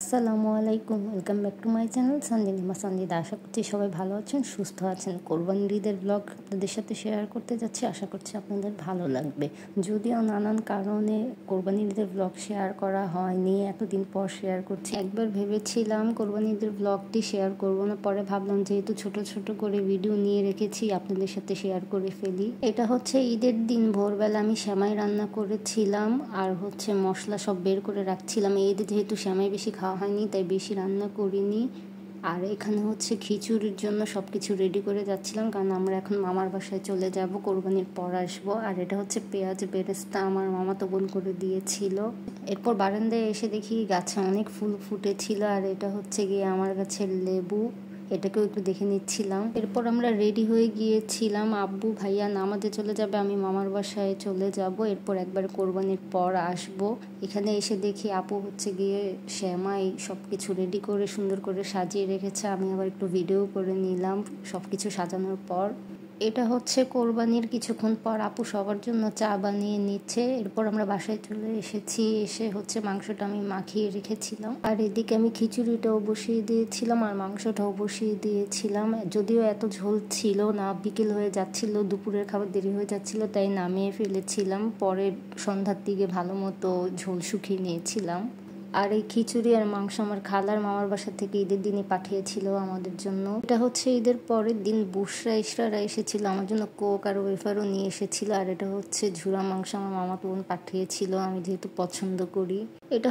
আসসালামু আলাইকুম, welcome back to my channel Sanjinima Sanjida. আশা করছি সবাই ভালো আছেন, সুস্থ আছেন। কোরবানির ঈদের ব্লগ আপনাদের সাথে শেয়ার করতে যাচ্ছি, আশা করছি আপনাদের ভালো লাগবে। যদিও নানান কারণে কোরবানির ঈদের ব্লগ শেয়ার করা হয়নি, এতদিন পর শেয়ার করছি। একবার ভেবেছিলাম কোরবানির ঈদের ব্লগটি শেয়ার করব না, পরে ভাবলাম যেহেতু ছোট ছোট করে ভিডিও নিয়ে রেখেছি আপনাদের সাথে শেয়ার করে ফেলি। এটা হচ্ছে ঈদের দিন ভোরবেলা আমি সেমাই রান্না করেছিলাম আর মশলা সব বের করে রাখছিলাম। এই ঈদে যেহেতু সেমাই বেশি খাওয়া হয়নি তাই বেশি রান্না করিনি। আর এখানে খিচুড়ির জন্য সব কিছু রেডি করে যাচ্ছিলাম, কারণ আমরা এখন মামার বাসায় চলে যাব, কোরবানির পর আসবো। আর এটা হচ্ছে পেঁয়াজ বেরেস্তা, আমার মামা তো বোন করে দিয়েছিল। এরপর বারান্দায় এসে দেখি গাছে অনেক ফুল ফুটেছিল, আর এটা গিয়ে আমার গাছের লেবু, এটাকেও একটু দেখে নিচ্ছিলাম। এরপর আমরা রেডি হয়ে গিয়েছিলাম, আব্বু ভাইয়া নামাজে চলে যাবে, আমি মামার বাসায় চলে যাব। এরপর একবার কোরবানির পর আসব। এখানে এসে দেখি আপু গিয়ে শ্যামাই সব কিছু রেডি করে সুন্দর করে সাজিয়ে রেখেছে। আমি আবার একটু ভিডিও করে নিলাম সব কিছু সাজানোর পর। এটা কোরবানির কিছুক্ষণ পর আপু সবার জন্য চা বানিয়ে নিচ্ছে। এরপর আমরা বাসায় চলে এসেছি, এসে মাংসটা আমি মাখিয়ে রেখেছিলাম, আর এদিকে আমি খিচুড়িটাও বসিয়ে দিয়েছিলাম আর মাংসটাও বসিয়ে দিয়েছিলাম। যদিও এত ঝোল ছিল না, বিকেল হয়ে যাচ্ছিল, দুপুরের খাবার দেরি হয়ে যাচ্ছিল, তাই নামিয়ে ফেলেছিলাম। পরে সন্ধ্যার দিকে ভালো মতো ঝোল শুকিয়ে নিয়েছিলাম। আর এই খিচুড়ি আর মাংস আমার খালার মামার বাসা থেকে ঈদের দিনই পাঠিয়েছিল আমাদের জন্য। এটা ঈদের পরের দিন বুশরা ইশরারা এসেছিল, আমার জন্য কোক আর ওয়েফারও নিয়ে এসেছিল। আর এটা ঝুরা মাংস আমার মামা বোন পাঠিয়েছিল, আমি যেহেতু পছন্দ করি। এটা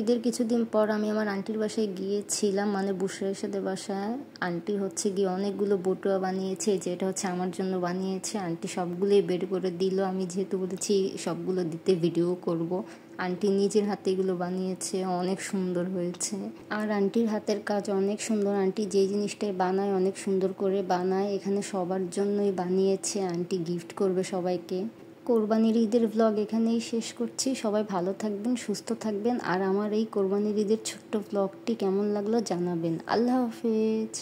ঈদের কিছুদিন পর আমি আমার আন্টির বাসায় গিয়েছিলাম, মানে বুশরা ইশরাদের বাসায়। আন্টি গিয়ে অনেকগুলো বটুয়া বানিয়েছে, যেটা আমার জন্য বানিয়েছে। আন্টি সবগুলোই বের করে দিল, আমি যেহেতু বলেছি সবগুলো দিতে ভিডিও করব। আন্টি নিজের হাতে এগুলো বানিয়েছে, অনেক সুন্দর হয়েছে। আর আন্টির হাতের কাজ অনেক সুন্দর, আন্টি যে জিনিসটাই বানায় অনেক সুন্দর করে বানায়। এখানে সবার জন্যই বানিয়েছে, আন্টি গিফট করবে সবাইকে। কোরবানির ঈদের ব্লগ এখানেই শেষ করছি। সবাই ভালো থাকবেন, সুস্থ থাকবেন, আর আমার এই কোরবানির ঈদের ছোট্ট ব্লগটি কেমন লাগলো জানাবেন। আল্লাহ হাফেজ।